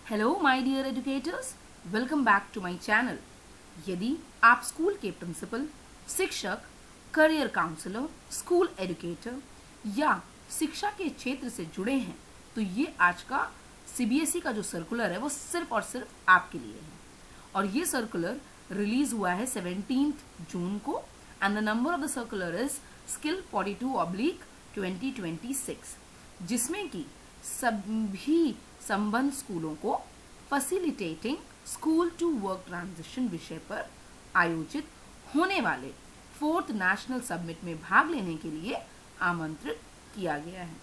Hello my dear educators, welcome back to my channel. यदि आप school के principal, शिक्षक, करियर काउंसलर, स्कूल एजुकेटर या शिक्षा के क्षेत्र से जुड़े हैं तो ये आज का सीबीएसई का जो सर्कुलर है वो सिर्फ और सिर्फ आपके लिए है। और ये सर्कुलर रिलीज हुआ है 17 जून को and the number of the circular is skill 42/2026, जिसमें कि सभी संबंध स्कूलों को facilitating school to work transition विषय पर आयोजित होने वाले 4th नेशनल समिट में भाग लेने के लिए आमंत्रित किया गया है।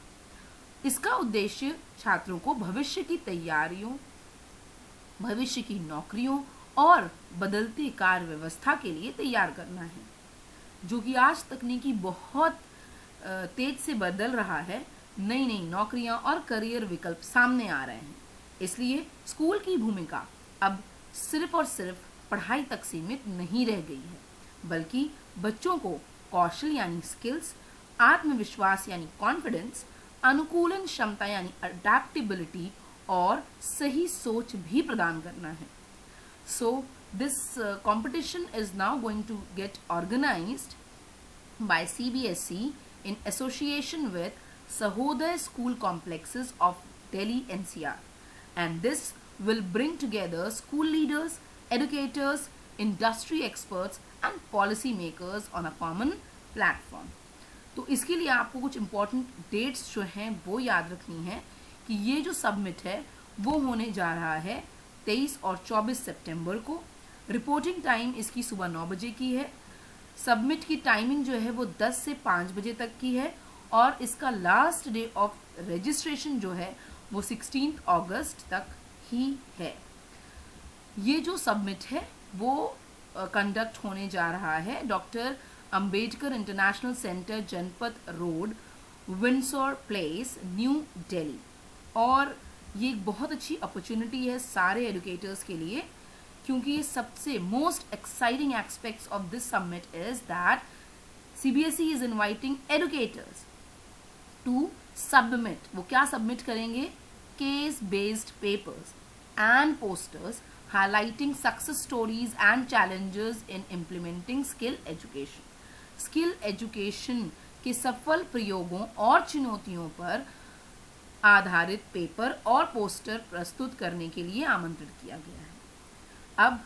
इसका उद्देश्य छात्रों को भविष्य की तैयारियों, भविष्य की नौकरियों और बदलती कार्य व्यवस्था के लिए तैयार करना है, जो कि आज तकनीकी बहुत तेज से बदल रहा है। नई नई नौकरियां और करियर विकल्प सामने आ रहे हैं। इसलिए स्कूल की भूमिका अब सिर्फ और सिर्फ पढ़ाई तक सीमित नहीं रह गई है, बल्कि बच्चों को कौशल यानी स्किल्स, आत्मविश्वास यानी कॉन्फिडेंस, अनुकूलन क्षमता यानी अडेप्टेबिलिटी और सही सोच भी प्रदान करना है। So this competition is now going to get organized by CBSE in association with Sahoday School Complexes of Delhi NCR, and this will bring together school leaders, educators, industry experts and policy makers on a common platform. तो इसके लिए आपको कुछ important dates जो हैं वो याद रखनी है कि ये जो सबमिट है वो होने जा रहा है 23 और 24 सितंबर को। रिपोर्टिंग टाइम इसकी सुबह 9 बजे की है। सबमिट की टाइमिंग जो है वो 10 से 5 बजे तक की है और इसका लास्ट डे ऑफ रजिस्ट्रेशन जो है वो 16 अगस्त तक ही है। ये जो सबमिट है वो कंडक्ट होने जा रहा है doctor Ambedkar international centre, Janpath road, Windsor place, New Delhi. और ये एक बहुत अच्छी अपॉर्चुनिटी है सारे एजुकेटर्स के लिए, क्योंकि ये सबसे most exciting aspects of this summit is that CBSE is inviting educators to submit. वो क्या सबमिट करेंगे? Case based papers and posters highlighting success stories and challenges in implementing skill education. Skill education के सफल प्रयोगों और चुनौतियों पर आधारित पेपर और पोस्टर प्रस्तुत करने के लिए आमंत्रित किया गया है। अब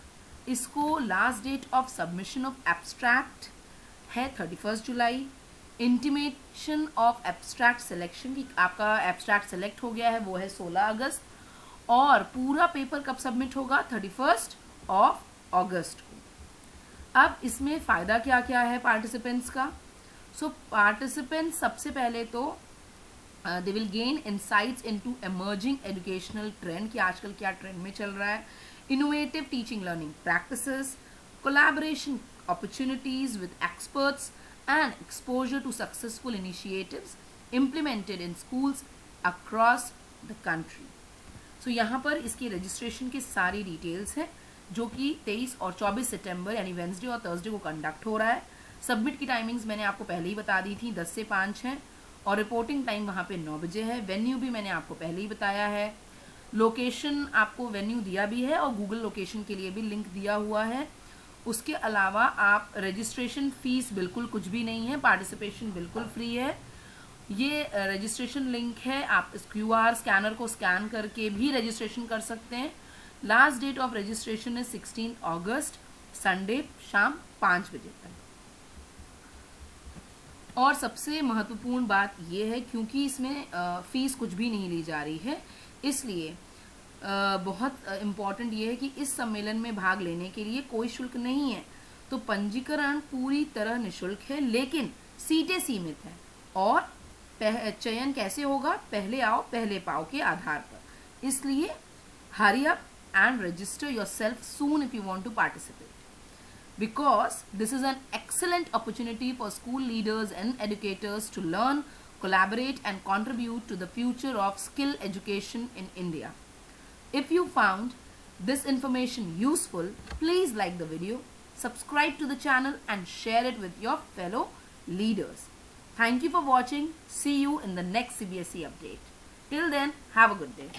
इसको last date of submission of abstract है 31 जुलाई। इंटीमेशन ऑफ एब्स्ट्रैक्ट सिलेक्शन की आपका एब्स्ट्रैक्ट सेलेक्ट हो गया है वो है 16 अगस्त। और पूरा पेपर कब सबमिट होगा? 31 अगस्त को। अब इसमें फ़ायदा क्या क्या है पार्टिसिपेंट्स का? सो पार्टिसिपेंट्स सबसे पहले तो they will gain insights into emerging educational trend कि आजकल क्या ट्रेंड में चल रहा है, innovative teaching learning practices, collaboration opportunities with experts and exposure to successful initiatives implemented in schools across the country. So यहाँ पर इसकी रजिस्ट्रेशन की सारी डिटेल्स हैं जो कि 23 और 24 सितंबर यानी वेंसडे और थर्सडे को कंडक्ट हो रहा है। सबमिट की टाइमिंग्स मैंने आपको पहले ही बता दी थी, 10 से 5 है और रिपोर्टिंग टाइम वहाँ पे 9 बजे है। वेन्यू भी मैंने आपको पहले ही बताया है। लोकेशन आपको वेन्यू दिया भी है और गूगल लोकेशन के लिए भी लिंक दिया हुआ है। उसके अलावा आप रजिस्ट्रेशन फीस बिल्कुल कुछ भी नहीं है, पार्टिसिपेशन बिल्कुल फ्री है। ये रजिस्ट्रेशन लिंक है, आप इस QR स्कैनर को स्कैन करके भी रजिस्ट्रेशन कर सकते हैं। लास्ट डेट ऑफ रजिस्ट्रेशन है 16 अगस्त, संडे शाम 5 बजे तक। और सबसे महत्वपूर्ण बात ये है क्योंकि इसमें फीस कुछ भी नहीं ली जा रही है, इसलिए बहुत इम्पॉर्टेंट ये है कि इस सम्मेलन में भाग लेने के लिए कोई शुल्क नहीं है। तो पंजीकरण पूरी तरह निःशुल्क है, लेकिन सीटें सीमित हैं। और चयन कैसे होगा? पहले आओ पहले पाओ के आधार पर। इसलिए hurry up and register yourself soon if you want to participate, because this is an excellent opportunity for school leaders and educators to learn, collaborate and contribute to the future of skill education in India. If you found this information useful, please like the video, subscribe to the channel and share it with your fellow leaders. Thank you for watching. See you in the next CBSE update. Till then, have a good day.